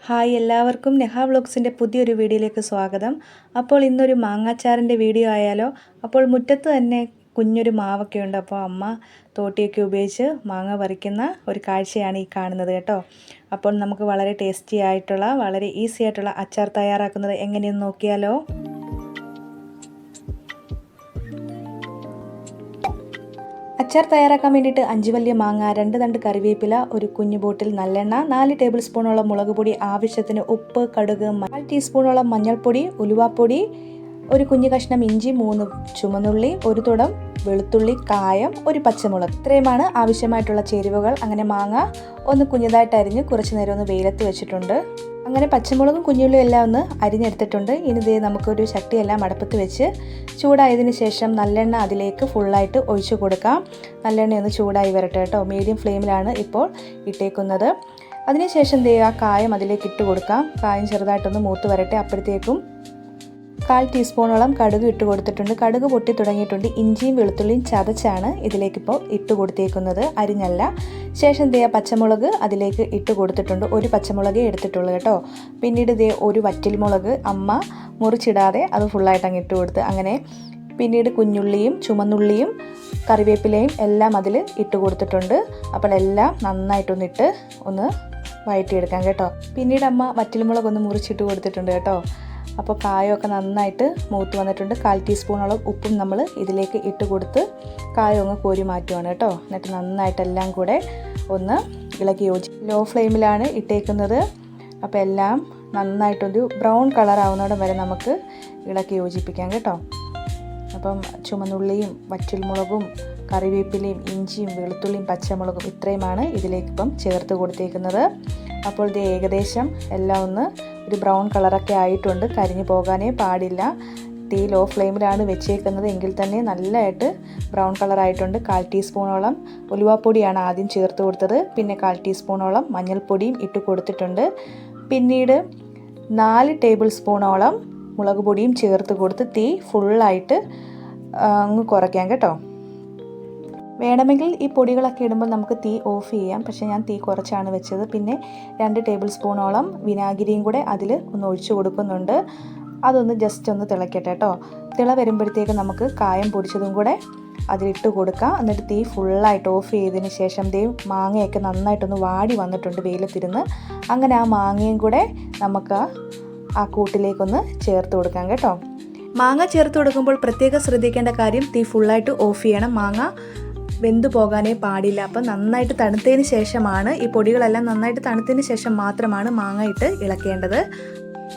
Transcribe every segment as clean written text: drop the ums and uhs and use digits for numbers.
Hi എല്ലാവർക്കും നെഹ വ്ലോഗ്സിൻ്റെ പുതിയൊരു വീഡിയോയിലേക്ക് സ്വാഗതം. അപ്പോൾ ഇന്നൊരു മാങ്ങാച്ചാറിൻ്റെ വീഡിയോ ആയാലോ. അപ്പോൾ മുറ്റത്ത് തന്നെ കുഞ്ഞൊരു മാവൊക്കെ ഉണ്ട്. അപ്പോൾ അമ്മ തോട്ടിയൊക്കെ ഉപയോഗിച്ച് മാങ്ങ പറിക്കുന്ന ഒരു കാഴ്ചയാണ് ഈ കാണുന്നത് കേട്ടോ. അപ്പോൾ നമുക്ക് വളരെ ടേസ്റ്റി ആയിട്ടുള്ള വളരെ ഈസി ആയിട്ടുള്ള അച്ചാർ തയ്യാറാക്കുന്നത് എങ്ങനെയെന്ന് നോക്കിയാലോ. അച്ചാർ തയ്യാറാക്കാൻ വേണ്ടിയിട്ട് 5 വലിയ മാങ്ങ, 2 തണ്ട് കറിവേപ്പില, ഒരു കുഞ്ഞു ബോട്ടിൽ നല്ലെണ്ണ, 4 ടേബിൾ സ്പൂണോളം മുളക് പൊടി, ആവശ്യത്തിന് ഉപ്പ്, കടുക്, 1/4 ടീസ്പൂണോളം മഞ്ഞൾപ്പൊടി, ഉലുവാപ്പൊടി, ഒരു കുഞ്ഞു കഷ്ണം ഇഞ്ചി, 3 ചുമന്നുള്ളി, ഒരു തുടം വെളുത്തുള്ളി, കായം, ഒരു പച്ചമുളക്. ഇത്രയുമാണ് ആവശ്യമായിട്ടുള്ള ചേരുവകൾ. അങ്ങനെ മാങ്ങ ഒന്ന് കുഞ്ഞതായിട്ട് അരിഞ്ഞ് കുറച്ച് നേരം ഒന്ന് വെയിലത്ത് വെച്ചിട്ടുണ്ട്. അങ്ങനെ പച്ചമുളകും കുഞ്ഞുള്ളിയും എല്ലാം ഒന്ന് അരിഞ്ഞെടുത്തിട്ടുണ്ട്. ഇനി ഇതേ നമുക്കൊരു ചട്ടിയെല്ലാം അടുപ്പത്ത് വെച്ച് ചൂടായതിന് ശേഷം നല്ലെണ്ണ അതിലേക്ക് ഫുള്ളായിട്ട് ഒഴിച്ചു കൊടുക്കാം. നല്ലെണ്ണ ഒന്ന് ചൂടായി വരട്ടെ കേട്ടോ. മീഡിയം ഫ്ലെയിമിലാണ് ഇപ്പോൾ ഇട്ടേക്കുന്നത്. അതിനുശേഷം ദേ ആ കായം അതിലേക്ക് ഇട്ട് കൊടുക്കാം. കായം ചെറുതായിട്ടൊന്ന് മൂത്ത് വരട്ടെ. അപ്പോഴത്തേക്കും 1/4 ടീസ്പൂണോളം കടുക് ഇട്ട് കൊടുത്തിട്ടുണ്ട്. കടുക് പൊട്ടി തുടങ്ങിയിട്ടുണ്ട്. ഇഞ്ചിയും വെളുത്തുള്ളിയും ചതച്ചാണ് ഇതിലേക്കിപ്പോൾ ഇട്ട് കൊടുത്തേക്കുന്നത്, അരിഞ്ഞല്ല. ശേഷം ദേ പച്ചമുളക് അതിലേക്ക് ഇട്ട് കൊടുത്തിട്ടുണ്ട്. ഒരു പച്ചമുളകേ എടുത്തിട്ടുള്ളൂ കേട്ടോ. പിന്നീട് ദേ ഒരു വറ്റൽമുളക് അമ്മ മുറിച്ചിടാതെ അത് ഫുള്ളായിട്ട് അങ്ങ് ഇട്ട് കൊടുത്ത്. അങ്ങനെ പിന്നീട് കുഞ്ഞുള്ളിയും ചുമന്നുള്ളിയും കറിവേപ്പിലയും എല്ലാം അതിൽ ഇട്ട് കൊടുത്തിട്ടുണ്ട്. അപ്പോൾ എല്ലാം നന്നായിട്ടൊന്നിട്ട് ഒന്ന് വഴറ്റിയെടുക്കാം കേട്ടോ. പിന്നീട് അമ്മ വറ്റൽമുളക് ഒന്ന് മുറിച്ചിട്ട് കൊടുത്തിട്ടുണ്ട് കേട്ടോ. അപ്പോൾ കായമൊക്കെ നന്നായിട്ട് മൂത്ത് വന്നിട്ടുണ്ട്. 1/4 ടീസ്പൂണോളം ഉപ്പും നമ്മൾ ഇതിലേക്ക് ഇട്ട് കൊടുത്ത് കായം ഒന്ന് കോരി മാറ്റുവാണ് കേട്ടോ. എന്നിട്ട് നന്നായിട്ടെല്ലാം കൂടെ ഒന്ന് ഇളക്കി ലോ ഫ്ലെയിമിലാണ് ഇട്ടേക്കുന്നത്. അപ്പോൾ എല്ലാം നന്നായിട്ടൊരു ബ്രൗൺ കളർ ആവുന്നോടം വരെ നമുക്ക് ഇളക്കി യോജിപ്പിക്കാം കേട്ടോ. അപ്പം ചുമന്നുള്ളിയും വറ്റൽമുളകും കറിവേപ്പിലയും ഇഞ്ചിയും വെളുത്തുള്ളിയും പച്ചമുളകും ഇത്രയുമാണ് ഇതിലേക്കിപ്പം ചേർത്ത് കൊടുത്തേക്കുന്നത്. അപ്പോൾ ഇത് ഏകദേശം എല്ലാം ഒന്ന് ഒരു ബ്രൗൺ കളറൊക്കെ ആയിട്ടുണ്ട്. കരിഞ്ഞു പോകാനേ പാടില്ല. തീ ലോ ഫ്ലെയിമിലാണ് വെച്ചേക്കുന്നത് എങ്കിൽ തന്നെ നല്ലതായിട്ട് ബ്രൗൺ കളറായിട്ടുണ്ട്. 1/4 ടീസ്പൂണോളം ഉലുവാപ്പൊടിയാണ് ആദ്യം ചേർത്ത് കൊടുത്തത്. പിന്നെ 1/4 ടീസ്പൂണോളം മഞ്ഞൾപ്പൊടിയും ഇട്ട് കൊടുത്തിട്ടുണ്ട്. പിന്നീട് 4 ടേബിൾ സ്പൂണോളം മുളക് പൊടിയും ചേർത്ത് കൊടുത്ത് തീ ഫുള്ളായിട്ട് അങ്ങ് കുറയ്ക്കാം കേട്ടോ. വേണമെങ്കിൽ ഈ പൊടികളൊക്കെ ഇടുമ്പോൾ നമുക്ക് തീ ഓഫ് ചെയ്യാം. പക്ഷേ ഞാൻ തീ കുറച്ചാണ് വെച്ചത്. പിന്നെ 2 ടേബിൾ സ്പൂണോളം വിനാഗിരിയും കൂടെ അതിൽ ഒന്ന് ഒഴിച്ചു കൊടുക്കുന്നുണ്ട്. അതൊന്ന് ജസ്റ്റ് ഒന്ന് തിളയ്ക്കട്ടെ കേട്ടോ. തിള വരുമ്പോഴത്തേക്ക് നമുക്ക് കായം പൊടിച്ചതും കൂടെ അതിലിട്ട് കൊടുക്കാം. എന്നിട്ട് തീ ഫുള്ളായിട്ട് ഓഫ് ചെയ്തതിന് ശേഷം ദേ മാങ്ങയൊക്കെ നന്നായിട്ടൊന്ന് വാടി വന്നിട്ടുണ്ട് വെയിലത്തിരുന്ന്. അങ്ങനെ ആ മാങ്ങയും കൂടെ നമുക്ക് ആ കൂട്ടിലേക്കൊന്ന് ചേർത്ത് കൊടുക്കാം കേട്ടോ. മാങ്ങ ചേർത്ത് കൊടുക്കുമ്പോൾ പ്രത്യേകം ശ്രദ്ധിക്കേണ്ട കാര്യം തീ ഫുള്ളായിട്ട് ഓഫ് ചെയ്യണം. മാങ്ങ വെന്തു പോകാനേ പാടില്ല. അപ്പം നന്നായിട്ട് തണുത്തതിന് ശേഷമാണ് ഈ പൊടികളെല്ലാം നന്നായിട്ട് തണുത്തതിന് ശേഷം മാത്രമാണ് മാങ്ങ ഇട്ട് ഇളക്കേണ്ടത്.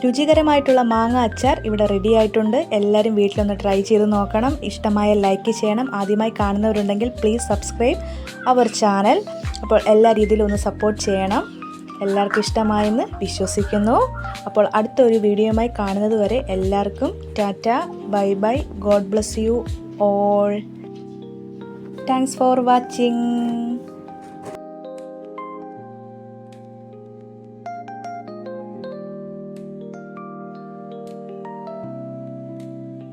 രുചികരമായിട്ടുള്ള മാങ്ങ അച്ചാർ ഇവിടെ റെഡി ആയിട്ടുണ്ട്. എല്ലാവരും വീട്ടിലൊന്ന് ട്രൈ ചെയ്ത് നോക്കണം. ഇഷ്ടമായ ലൈക്ക് ചെയ്യണം. ആദ്യമായി കാണുന്നവരുണ്ടെങ്കിൽ പ്ലീസ് സബ്സ്ക്രൈബ് അവർ ചാനൽ. അപ്പോൾ എല്ലാ രീതിയിലും ഒന്ന് സപ്പോർട്ട് ചെയ്യണം. എല്ലാവർക്കും ഇഷ്ടമായെന്ന് വിശ്വസിക്കുന്നു. അപ്പോൾ അടുത്തൊരു വീഡിയോയുമായി കാണുന്നത് വരെ എല്ലാവർക്കും Tata, bye bye, God bless you all. Thanks for watching.